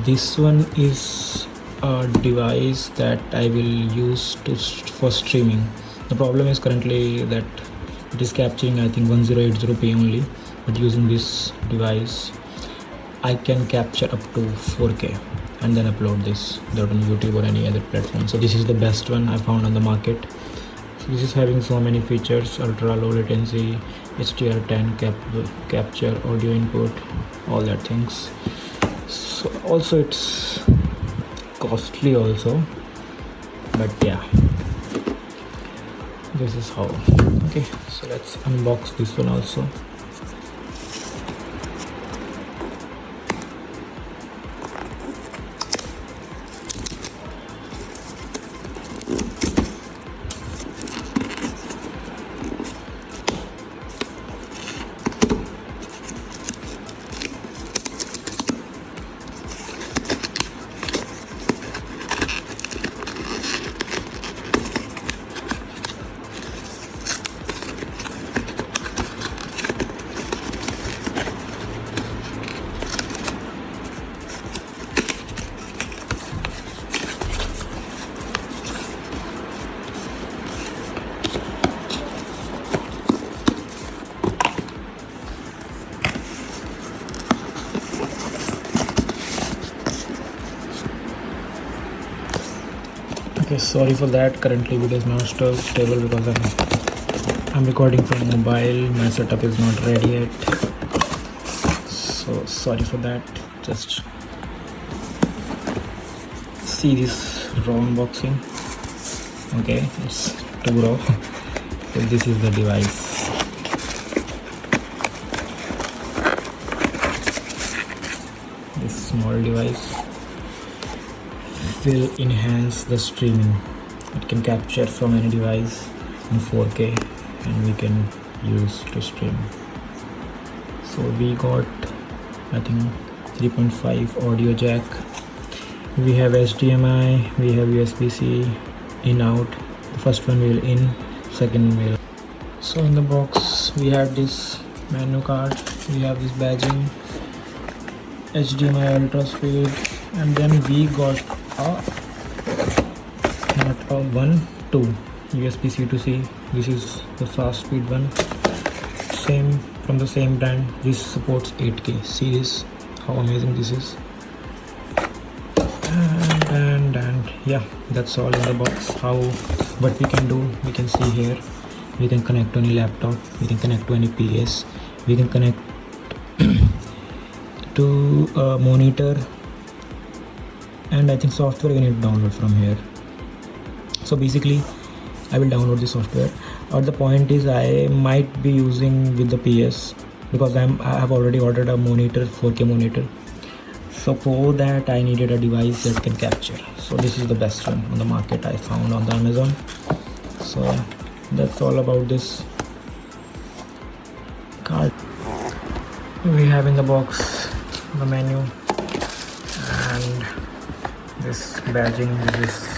this one is a device that I will use for streaming. The problem is currently that it is capturing I think 1080p only, but using this device I can capture up to 4K and then upload this without on YouTube or any other platform. So this is the best one I found on the market. So this is having so many features: ultra low latency, HDR10 capture, audio input, all that things. So also it's costly also, but yeah, this is how. Okay, so let's unbox this one also. Okay, sorry for that. Currently video is not stable because I'm recording from mobile. My setup is not ready yet, so sorry for that. Just see this raw unboxing. Okay, it's too raw. So this is the device. This small device will enhance the streaming. It can capture from any device in 4K and we can use to stream. So we got I think 3.5 audio jack, we have HDMI, we have USB-C, in out. The first one will in, second will. So in the box we have this menu card, we have this badging, HDMI ultra speed, and then we got not a 2 USB-C to C. This is the fast speed one, same from the same brand. This supports 8K. See this, how amazing this is. And yeah, that's all in the box. What we can do, we can see here, we can connect to any laptop, we can connect to any PS, we can connect to a monitor, and I think software you need to download from here. So basically I will download the software. Or the point is I might be using with the PS because I have already ordered a monitor, 4K monitor. So for that I needed a device that can capture. So this is the best one on the market I found on the Amazon. So that's all about this card. We have in the box the menu and this badging. This is